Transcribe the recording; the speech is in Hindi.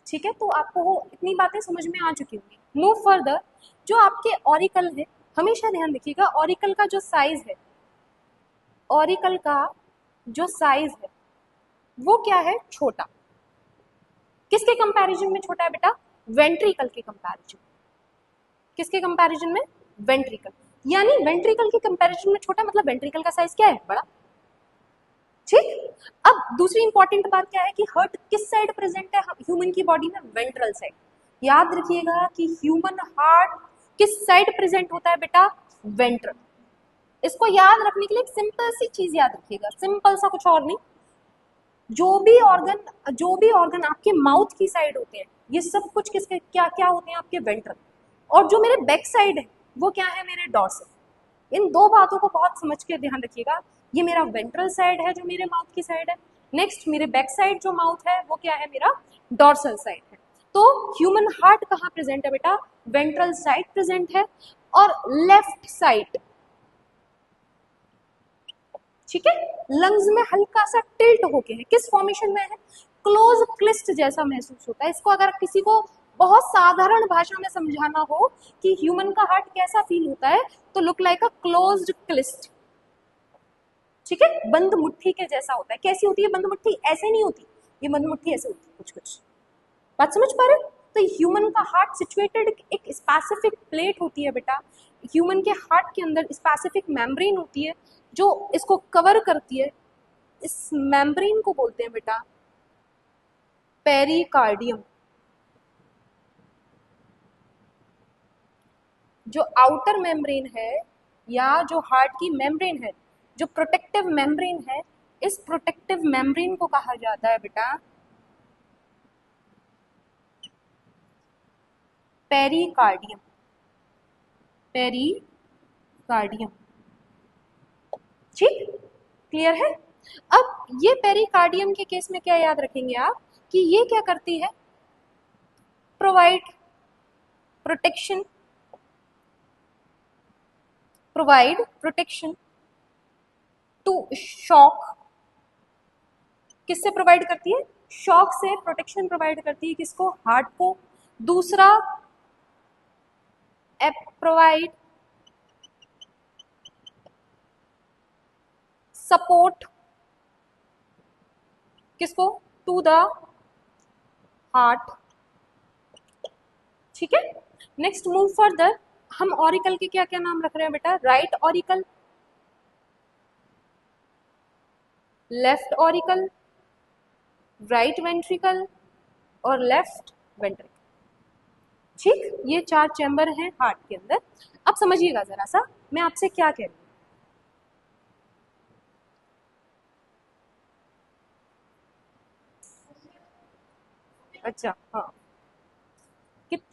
ठीक है, तो आपको वो इतनी बातें समझ में आ चुकी होंगी। मूव फर्दर, जो आपके ऑरिकल है, हमेशा ध्यान रखिएगा ऑरिकल का जो साइज है, ऑरिकल का जो साइज है वो क्या है, छोटा। किसके कंपैरिजन में छोटा है बेटा, वेंट्रिकल के कंपैरिजन। किसके कंपैरिजन में, वेंट्रिकल। यानी वेंट्रिकल के कंपैरिजन में छोटा, मतलब वेंट्रिकल का साइज क्या है, बड़ा। ठीक, अब दूसरी इंपॉर्टेंट बात क्या है कि हार्ट किस साइड प्रेजेंट है ह्यूमन की बॉडी में, वेंट्रल साइड। याद रखिएगा कि ह्यूमन हार्ट किस साइड प्रेजेंट होता है बेटा, वेंट्रल। इसको याद रखने के लिए एक सिंपल सी चीज याद रखिएगा, सिंपल सा, कुछ और नहीं। जो भी ऑर्गन आपके माउथ की साइड होते हैं, ये सब कुछ किसके क्या क्या होते हैं, आपके वेंट्रल। और जो मेरे बैक साइड है वो क्या है, मेरे डॉर्सल। इन दो बातों को बहुत समझ के ध्यान रखिएगा। ये मेरा वेंट्रल साइड है जो मेरे माउथ की साइड है, नेक्स्ट मेरे बैक साइड जो माउथ है वो क्या है, मेरा डॉर्सल साइड है। तो ह्यूमन हार्ट कहाँ प्रेजेंट है बेटा, वेंट्रल साइड प्रेजेंट है। और लेफ्ट साइड, ठीक है, लंग्स में हल्का सा टिल्ट होके है, किस फॉर्मेशन में है, क्लोज क्लिस्ट जैसा महसूस होता है। इसको अगर किसी को बहुत साधारण भाषा में समझाना हो कि ह्यूमन का हार्ट कैसा फील होता है, तो लुक लाइक अ क्लोज्ड क्लिस्ट। ठीक है, बंद मुट्ठी के जैसा होता है। कैसी होती है बंद मुट्ठी, ऐसे नहीं होती, ये बंद मुट्ठी ऐसे होती है कुछ कुछ। बात समझ पा रहे हो? तो ह्यूमन का हार्ट सिचुएटेड एक स्पेसिफिक प्लेट होती है बेटा। ह्यूमन के हार्ट के अंदर स्पेसिफिक मेम्ब्रेन होती है जो इसको कवर करती है। इस मेम्ब्रेन को बोलते हैं बेटा पेरिकार्डियम। जो आउटर मेम्ब्रेन है या जो हार्ट की मेम्ब्रेन है, जो प्रोटेक्टिव मेम्ब्रेन है, इस प्रोटेक्टिव मेम्ब्रेन को कहा जाता है बेटा पेरिकार्डियम। पेरिकार्डियम, ठीक, क्लियर है। अब ये पेरिकार्डियम के केस में क्या याद रखेंगे आप कि ये क्या करती है, provide protection, provide protection to shock. किससे प्रोवाइड करती है, शॉक से प्रोटेक्शन प्रोवाइड करती है, किसको, हार्ट को। दूसरा, प्रोवाइड सपोर्ट, किसको, टू द हार्ट। ठीक है, नेक्स्ट मूव फर्दर। हम ऑरिकल के क्या क्या नाम रख रहे हैं बेटा, right auricle, left auricle, right ventricle और लेफ्ट वेंट्रिकल। ठीक, ये चार चैम्बर हैं हार्ट के अंदर। अब समझिएगा जरा सा मैं आपसे क्या कह रही हूँ। अच्छा, हाँ,